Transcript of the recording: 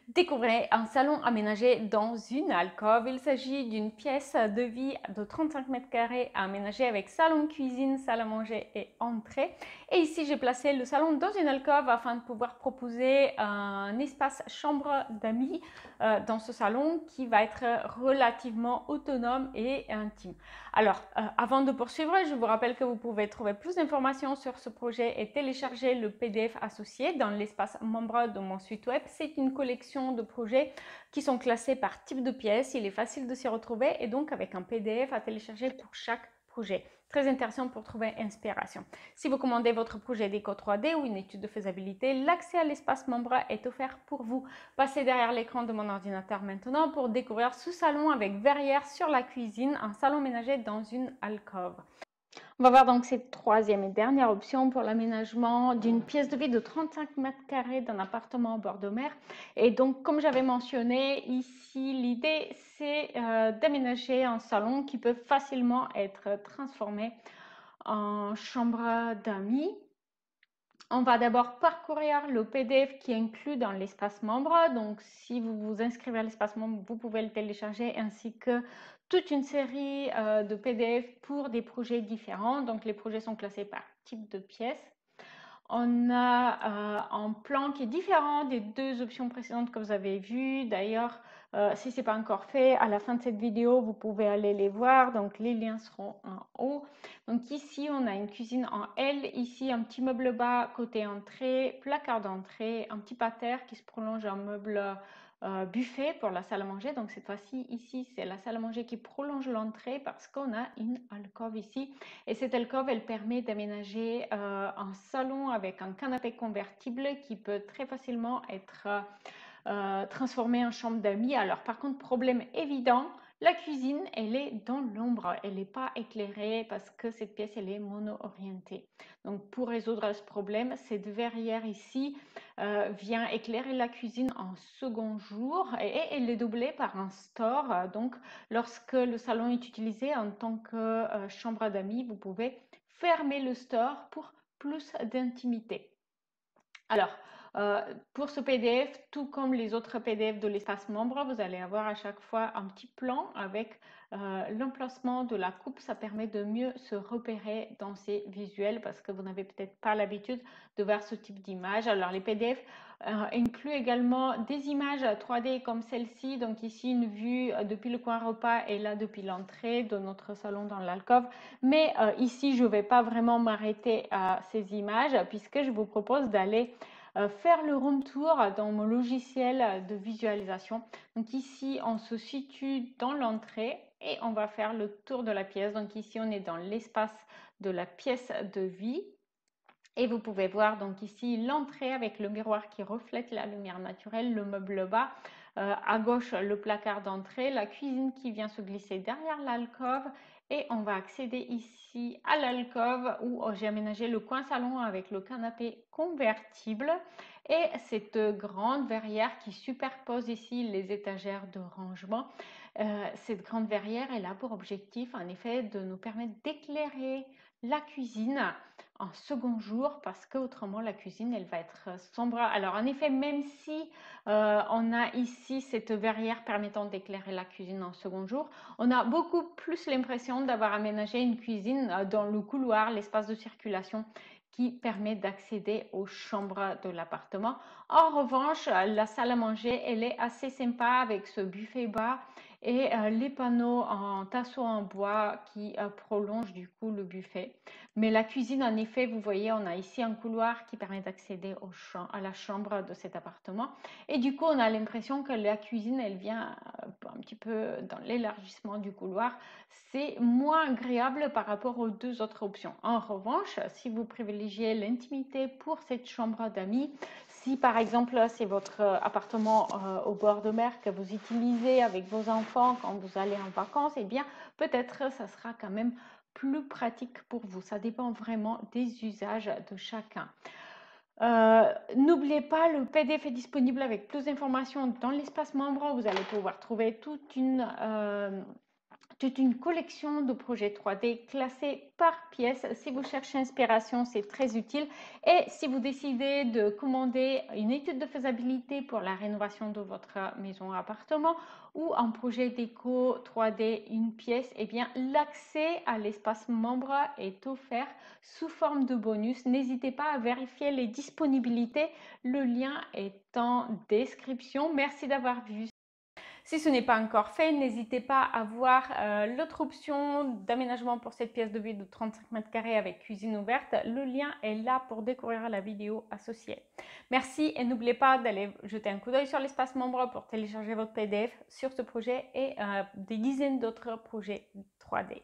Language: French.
Découvrez un salon aménagé dans une alcôve. Il s'agit d'une pièce de vie de 35 mètres carrés aménagée avec salon, cuisine, salle à manger et entrée. Et ici, j'ai placé le salon dans une alcôve afin de pouvoir proposer un espace chambre d'amis dans ce salon qui va être relativement autonome et intime. Alors, avant de poursuivre, je vous rappelle que vous pouvez trouver plus d'informations sur ce projet et télécharger le PDF associé dans l'espace membre de mon site web. C'est une collection de projets qui sont classés par type de pièce. Il est facile de s'y retrouver et donc avec un PDF à télécharger pour chaque projet. Très intéressant pour trouver inspiration. Si vous commandez votre projet déco 3D ou une étude de faisabilité, l'accès à l'espace membre est offert pour vous. Passez derrière l'écran de mon ordinateur maintenant pour découvrir ce salon avec verrière sur la cuisine, un salon ménager dans une alcôve. On va voir donc cette troisième et dernière option pour l'aménagement d'une pièce de vie de 35 mètres carrés d'un appartement au bord de mer. Et donc, comme j'avais mentionné ici, l'idée c'est d'aménager un salon qui peut facilement être transformé en chambre d'amis. On va d'abord parcourir le PDF qui est inclus dans l'espace membre. Donc, si vous vous inscrivez à l'espace membre, vous pouvez le télécharger ainsi que toute une série de PDF pour des projets différents. Donc, les projets sont classés par type de pièce. On a un plan qui est différent des deux options précédentes que vous avez vues. D'ailleurs, si ce n'est pas encore fait, à la fin de cette vidéo, vous pouvez aller les voir. Donc, les liens seront en haut. Donc, ici, on a une cuisine en L. Ici, un petit meuble bas côté entrée, placard d'entrée, un petit parterre qui se prolonge en meuble buffet pour la salle à manger. Donc, cette fois-ci, ici, c'est la salle à manger qui prolonge l'entrée parce qu'on a une alcôve ici. Et cette alcôve, elle permet d'aménager un salon avec un canapé convertible qui peut très facilement être transformé en chambre d'amis. Alors, par contre, problème évident, la cuisine, elle est dans l'ombre, elle n'est pas éclairée parce que cette pièce, elle est mono-orientée. Donc, pour résoudre ce problème, cette verrière ici vient éclairer la cuisine en second jour et elle est doublée par un store. Donc, lorsque le salon est utilisé en tant que chambre d'amis, vous pouvez fermer le store pour plus d'intimité. Alors, pour ce PDF, tout comme les autres PDF de l'espace membre, vous allez avoir à chaque fois un petit plan avec l'emplacement de la coupe. Ça permet de mieux se repérer dans ces visuels parce que vous n'avez peut-être pas l'habitude de voir ce type d'image. Alors, les PDF incluent également des images 3D comme celle-ci. Donc ici, une vue depuis le coin repas et là depuis l'entrée de notre salon dans l'alcôve. Mais ici, je ne vais pas vraiment m'arrêter à ces images puisque je vous propose d'aller faire le room tour dans mon logiciel de visualisation. Donc ici, on se situe dans l'entrée et on va faire le tour de la pièce. Donc ici, on est dans l'espace de la pièce de vie. Et vous pouvez voir donc ici l'entrée avec le miroir qui reflète la lumière naturelle, le meuble bas, à gauche le placard d'entrée, la cuisine qui vient se glisser derrière l'alcôve et on va accéder ici à l'alcôve où j'ai aménagé le coin salon avec le canapé convertible et cette grande verrière qui superpose ici les étagères de rangement. Cette grande verrière, elle a pour objectif en effet de nous permettre d'éclairer la cuisine en second jour parce qu'autrement la cuisine elle va être sombre. Alors en effet, même si on a ici cette verrière permettant d'éclairer la cuisine en second jour, on a beaucoup plus l'impression d'avoir aménagé une cuisine dans le couloir, l'espace de circulation qui permet d'accéder aux chambres de l'appartement. En revanche, la salle à manger, elle est assez sympa avec ce buffet bas et les panneaux en tasseau en bois qui prolongent du coup le buffet. Mais la cuisine, en effet, vous voyez, on a ici un couloir qui permet d'accéder à la chambre de cet appartement. Et du coup, on a l'impression que la cuisine, elle vient un petit peu dans l'élargissement du couloir. C'est moins agréable par rapport aux deux autres options. En revanche, si vous privilégiez l'intimité pour cette chambre d'amis, si par exemple c'est votre appartement au bord de mer que vous utilisez avec vos enfants quand vous allez en vacances, eh bien peut-être ça sera quand même plus pratique pour vous. Ça dépend vraiment des usages de chacun. N'oubliez pas, le PDF est disponible avec plus d'informations dans l'espace membre. Vous allez pouvoir trouver toute une toute une collection de projets 3D classés par pièce. Si vous cherchez inspiration, c'est très utile. Et si vous décidez de commander une étude de faisabilité pour la rénovation de votre maison ou appartement ou un projet déco 3D, une pièce, eh bien l'accès à l'espace membre est offert sous forme de bonus. N'hésitez pas à vérifier les disponibilités. Le lien est en description. Merci d'avoir vu. Si ce n'est pas encore fait, n'hésitez pas à voir l'autre option d'aménagement pour cette pièce de vie de 35 mètres carrés avec cuisine ouverte. Le lien est là pour découvrir la vidéo associée. Merci et n'oubliez pas d'aller jeter un coup d'œil sur l'espace membre pour télécharger votre PDF sur ce projet et des dizaines d'autres projets 3D.